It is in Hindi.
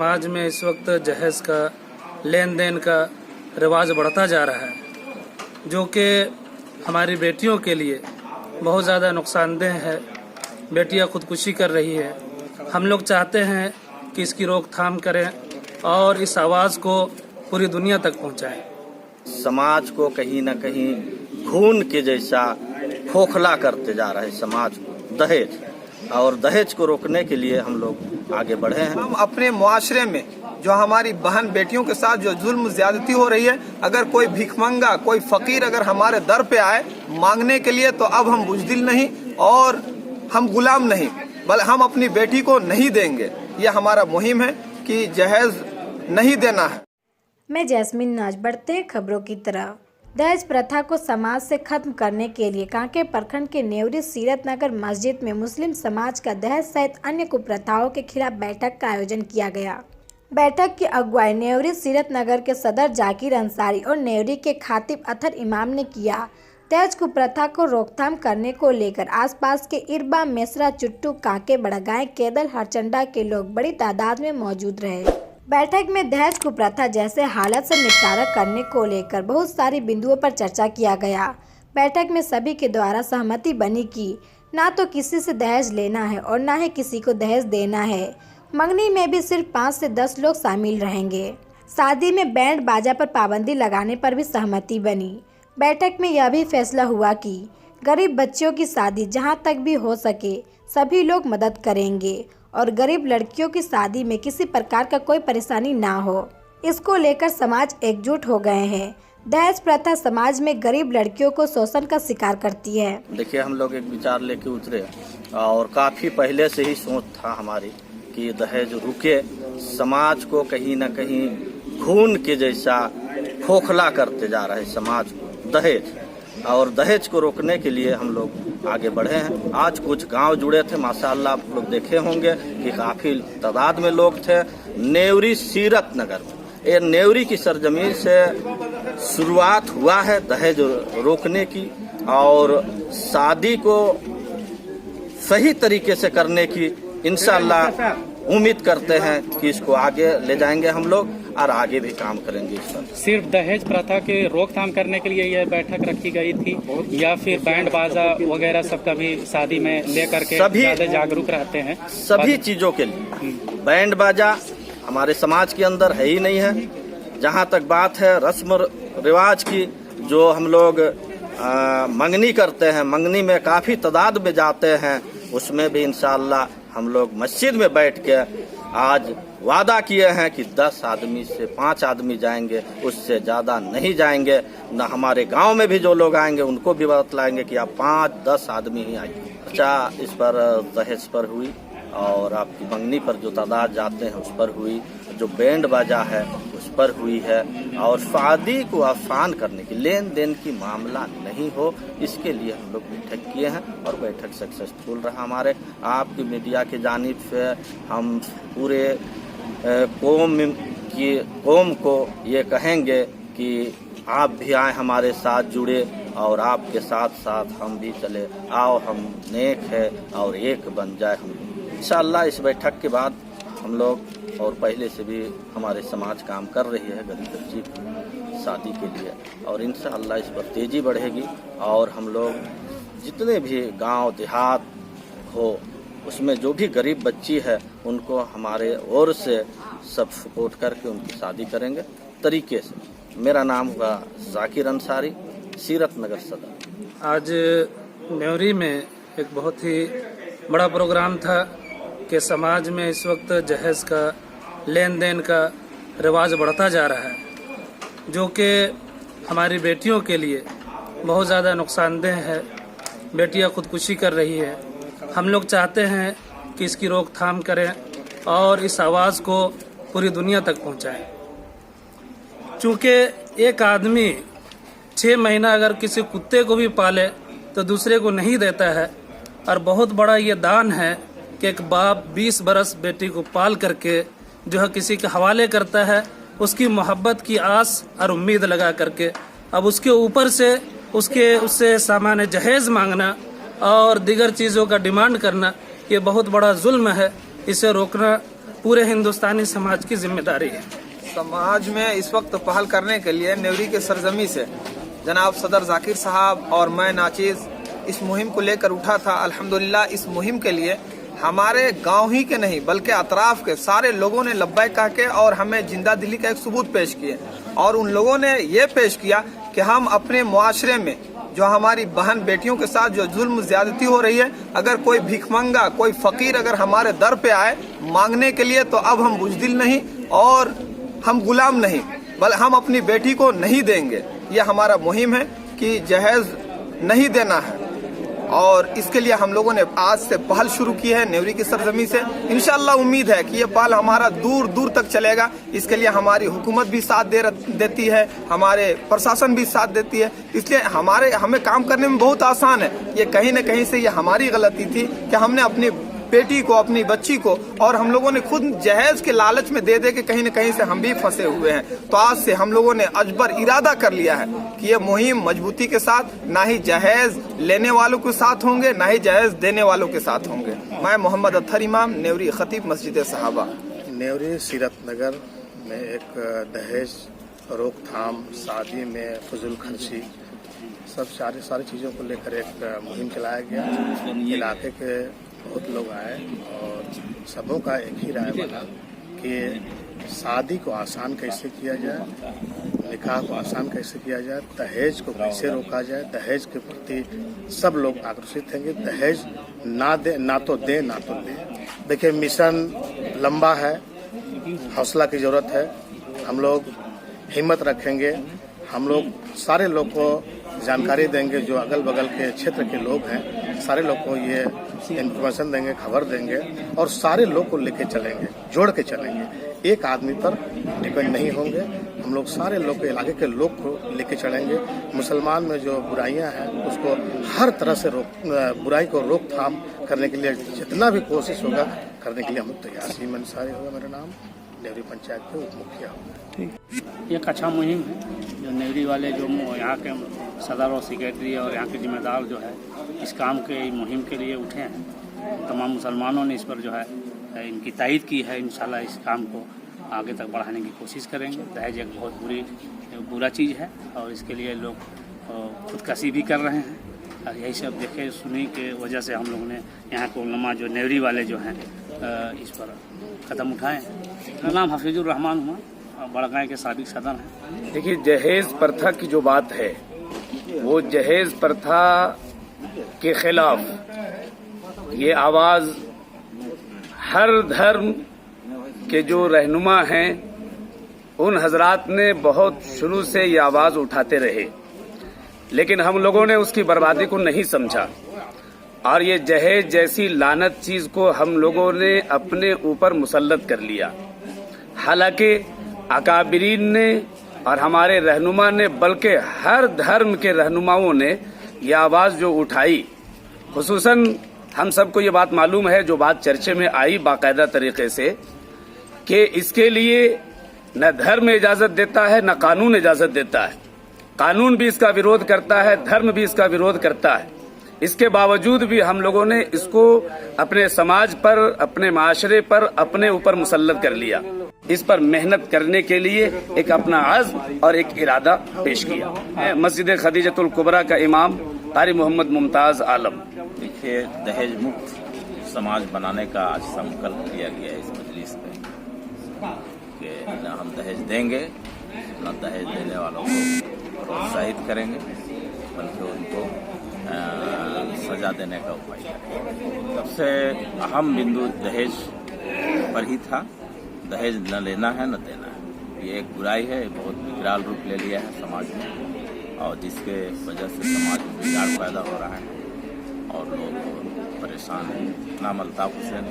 समाज में इस वक्त जहेज का लेन देन का रिवाज बढ़ता जा रहा है, जो कि हमारी बेटियों के लिए बहुत ज़्यादा नुकसानदेह है। बेटियां खुदकुशी कर रही है। हम लोग चाहते हैं कि इसकी रोकथाम करें और इस आवाज़ को पूरी दुनिया तक पहुंचाएं। समाज को कहीं न कहीं घून के जैसा खोखला करते जा रहे समाज को दहेज, और दहेज को रोकने के लिए हम लोग आगे बढ़े हैं। हम अपने मुआशरे में जो हमारी बहन बेटियों के साथ जो जुल्म ज्यादती हो रही है, अगर कोई भिखमंगा, कोई फकीर अगर हमारे दर पे आए मांगने के लिए, तो अब हम बुज़दिल नहीं और हम गुलाम नहीं, बल्कि हम अपनी बेटी को नहीं देंगे। यह हमारा मुहिम है कि जहेज नहीं देना है। मैं जैस्मिन नाज। बढ़ते हैं खबरों की तरफ। दहेज प्रथा को समाज से खत्म करने के लिए कांके प्रखंड के नेवरी सीरत नगर मस्जिद में मुस्लिम समाज का दहेज सहित अन्य कुप्रथाओं के खिलाफ बैठक का आयोजन किया गया। बैठक की अगुवाई नेवरी सीरत नगर के सदर जाकिर अंसारी और नेवरी के खातिब अथर इमाम ने किया। दहेज कुप्रथा को रोकथाम करने को लेकर आसपास के इरबा, मेसरा, चुट्टू, कांके, बड़गांव, केदल, हरचंडा के लोग बड़ी तादाद में मौजूद रहे। बैठक में दहेज कुप्रथा जैसे हालत से निपटारा करने को लेकर बहुत सारी बिंदुओं पर चर्चा किया गया। बैठक में सभी के द्वारा सहमति बनी कि ना तो किसी से दहेज लेना है और ना ही किसी को दहेज देना है। मंगनी में भी सिर्फ 5 से 10 लोग शामिल रहेंगे। शादी में बैंड बाजा पर पाबंदी लगाने पर भी सहमति बनी। बैठक में यह भी फैसला हुआ कि गरीब बच्चियों की शादी जहां तक भी हो सके सभी लोग मदद करेंगे और गरीब लड़कियों की शादी में किसी प्रकार का कोई परेशानी ना हो। इसको लेकर समाज एकजुट हो गए हैं। दहेज प्रथा समाज में गरीब लड़कियों को शोषण का शिकार करती है। देखिए, हम लोग एक विचार लेके उतरे और काफी पहले से ही सोच था हमारी कि दहेज रुके। समाज को कहीं न कहीं खून के जैसा खोखला करते जा रहे समाज को दहेज, और दहेज को रोकने के लिए हम लोग आगे बढ़े हैं। आज कुछ गांव जुड़े थे, माशाअल्लाह आप लोग देखे होंगे कि काफी तादाद में लोग थे। नेवरी सीरत नगर में, ये नेवरी की सरजमीन से शुरुआत हुआ है दहेज रोकने की, और शादी को सही तरीके से करने की इंशाअल्लाह उम्मीद करते हैं कि इसको आगे ले जाएंगे हम लोग और आगे भी काम करेंगे इस पर। सिर्फ दहेज प्रथा के रोकथाम करने के लिए यह बैठक रखी गई थी या फिर बैंड बाजा वगैरह सबका भी शादी में लेकर के ज़्यादा जागरूक रहते हैं? सभी चीजों के लिए बैंड बाजा हमारे समाज के अंदर है ही नहीं है। जहाँ तक बात है रस्म रिवाज की, जो हम लोग मंगनी करते हैं, मंगनी में काफी तादाद में जाते हैं, उसमें भी इंशाअल्लाह हम लोग मस्जिद में बैठ के आज वादा किए हैं कि 10 आदमी से 5 आदमी जाएंगे, उससे ज़्यादा नहीं जाएंगे। न हमारे गांव में भी जो लोग आएंगे उनको भी बतलाएंगे कि आप 5-10 आदमी ही आइए। अच्छा, इस पर दहेज पर हुई और आपकी मंगनी पर जो तादाद जाते हैं उस पर हुई, जो बैंड बाजा है उस पर हुई है, और शादी को आसान करने की, लेन देन की मामला नहीं हो, इसके लिए हम लोग बैठक किए हैं और बैठक सक्सेसफुल रहा हमारे। आपकी मीडिया की जानिब से हम पूरे कौम को ये कहेंगे कि आप भी आए, हमारे साथ जुड़े और आपके साथ साथ हम भी चले। आओ हम नेक है और एक बन जाए हम। इंशाअल्लाह इस बैठक के बाद हम लोग, और पहले से भी हमारे समाज काम कर रही है गरीब बच्ची की शादी के लिए, और इंशाअल्लाह इस पर तेज़ी बढ़ेगी और हम लोग जितने भी गांव देहात हो उसमें जो भी गरीब बच्ची है उनको हमारे ओर से सब सपोर्ट करके उनकी शादी करेंगे तरीके से। मेरा नाम हुआ जाकिर अंसारी, सीरत नगर सदर। आज नेवरी में एक बहुत ही बड़ा प्रोग्राम था कि समाज में इस वक्त जहेज का लेन देन का रिवाज बढ़ता जा रहा है, जो कि हमारी बेटियों के लिए बहुत ज़्यादा नुकसानदेह है। बेटियां खुदकुशी कर रही है। हम लोग चाहते हैं कि इसकी रोकथाम करें और इस आवाज़ को पूरी दुनिया तक पहुंचाएं। चूँकि एक आदमी 6 महीना अगर किसी कुत्ते को भी पाले तो दूसरे को नहीं देता है, और बहुत बड़ा ये दान है कि एक बाप 20 बरस बेटी को पाल करके जो है किसी के हवाले करता है, उसकी मोहब्बत की आस और उम्मीद लगा करके, अब उसके ऊपर से उससे सामान्य जहेज मांगना और दीगर चीज़ों का डिमांड करना, ये बहुत बड़ा जुल्म है। इसे रोकना पूरे हिंदुस्तानी समाज की जिम्मेदारी है। समाज में इस वक्त पहल करने के लिए नेवरी के सरजमी से जनाब सदर जाकिर साहब और मैं नाचीज इस मुहिम को लेकर उठा था। अल्हम्दुलिल्लाह इस मुहिम के लिए हमारे गांव ही के नहीं बल्कि अतराफ के सारे लोगों ने लब्बैक कह के और हमें जिंदा दिली का एक सबूत पेश किए और उन लोगों ने ये पेश किया कि हम अपने मुआशरे में जो हमारी बहन बेटियों के साथ जो जुल्म ज्यादती हो रही है, अगर कोई भिखमंगा कोई फकीर अगर हमारे दर पे आए मांगने के लिए तो अब हम बुज़दिल नहीं और हम गुलाम नहीं, बल्कि हम अपनी बेटी को नहीं देंगे। यह हमारा मुहिम है कि जहेज नहीं देना है और इसके लिए हम लोगों ने आज से पहल शुरू की है नेवरी की सरजमी से। इंशाअल्लाह उम्मीद है कि ये पहल हमारा दूर दूर तक चलेगा। इसके लिए हमारी हुकूमत भी साथ देती है, हमारे प्रशासन भी साथ देती है, इसलिए हमें काम करने में बहुत आसान है। ये कहीं न कहीं से ये हमारी गलती थी कि हमने अपनी बेटी को अपनी बच्ची को और हम लोगों ने खुद जहेज के लालच में दे के कहीं न कहीं से हम भी फंसे हुए हैं। तो आज से हम लोगों ने अजबर इरादा कर लिया है कि ये मुहिम मजबूती के साथ ना ही जहेज लेने वालों के साथ होंगे ना ही जहेज देने वालों के साथ होंगे। मैं मोहम्मद अत्थर इमाम, नेवरी खतीब मस्जिद सहाबा। नेवरी सीरत नगर में एक दहेज रोकथाम, शादी में फजूल खर्ची, सब सारी चीज़ों को लेकर एक मुहिम चलाया गया। इलाके के बहुत लोग आए और सबों का एक ही राय बना कि शादी को आसान कैसे किया जाए, निकाह को आसान कैसे किया जाए, दहेज को कैसे रोका जाए। दहेज के प्रति सब लोग आकर्षित हैं कि दहेज ना दे, ना तो दे ना तो ले। देखिए मिशन लंबा है, हौसला की जरूरत है। हम लोग हिम्मत रखेंगे, हम लोग सारे लोग को जानकारी देंगे, जो अगल बगल के क्षेत्र के लोग हैं सारे लोग को ये इन्फॉर्मेशन देंगे, खबर देंगे और सारे लोग को लेके चलेंगे, जोड़ के चलेंगे। एक आदमी पर डिपेंड नहीं होंगे, हम लोग सारे लोग, इलाके के लोग को लेके चलेंगे। मुसलमान में जो बुराइयां हैं उसको हर तरह से बुराई को रोकथाम करने के लिए जितना भी कोशिश होगा करने के लिए हम तैयार। सीमन सारी होगा मेरा नाम, नेवरी पंचायत के उप मुखिया हूँ। एक अच्छा मुहिम है जो नेवरी वाले जो यहाँ के सदर और सेक्रेटरी और यहाँ के जिम्मेदार जो है इस काम के मुहिम के लिए उठे हैं। तमाम मुसलमानों ने इस पर जो है इनकी तायीद की है। इंशाल्लाह इस काम को आगे तक बढ़ाने की कोशिश करेंगे। दहेज एक बहुत बुरा चीज़ है और इसके लिए लोग खुदकशी भी कर रहे हैं और यही सब देखे सुनी के वजह से हम लोगों ने यहाँ के उलमा जो नेवरी वाले जो हैं इस पर कदम उठाए। मेरा नाम हफीजुर रहमान हुआ, बड़गांव के साबिक सदर हैं। देखिए, जहेज प्रथा की जो बात है वो जहेज प्रथा के खिलाफ ये आवाज हर धर्म के जो रहनुमा हैं उन हजरात ने बहुत शुरू से ये आवाज उठाते रहे, लेकिन हम लोगों ने उसकी बर्बादी को नहीं समझा और ये जहेज जैसी लानत चीज को हम लोगों ने अपने ऊपर मुसल्लत कर लिया। हालांकि अकाबिरीन ने और हमारे रहनुमा ने, बल्कि हर धर्म के रहनुमाओं ने यह आवाज जो उठाई, खुसूसन हम सबको ये बात मालूम है, जो बात चर्चे में आई बाकायदा तरीके से, कि इसके लिए न धर्म इजाजत देता है न कानून इजाजत देता है। कानून भी इसका विरोध करता है, धर्म भी इसका विरोध करता है। इसके बावजूद भी हम लोगों ने इसको अपने समाज पर, अपने माशरे पर, अपने ऊपर मुसल्लत कर लिया। इस पर मेहनत करने के लिए एक अपना अज़्म और एक इरादा पेश किया। मस्जिद खदीजतुल कुबरा का इमाम कारी मोहम्मद मुमताज आलम। देखिए, दहेज मुक्त समाज बनाने का आज संकल्प लिया गया है इस मजलिस में कि न हम दहेज देंगे न दहेज देने वालों को प्रोत्साहित करेंगे, बल्कि उनको सजा देने का उपाय करेंगे। सबसे अहम बिंदु दहेज पर ही था। दहेज न लेना है न देना है, ये एक बुराई है, बहुत विकराल रूप ले लिया है समाज में और जिसके वजह से समाज में बिगाड़ पैदा हो रहा है और लोग परेशान हैं। नाम अल्ताफ हुसैन।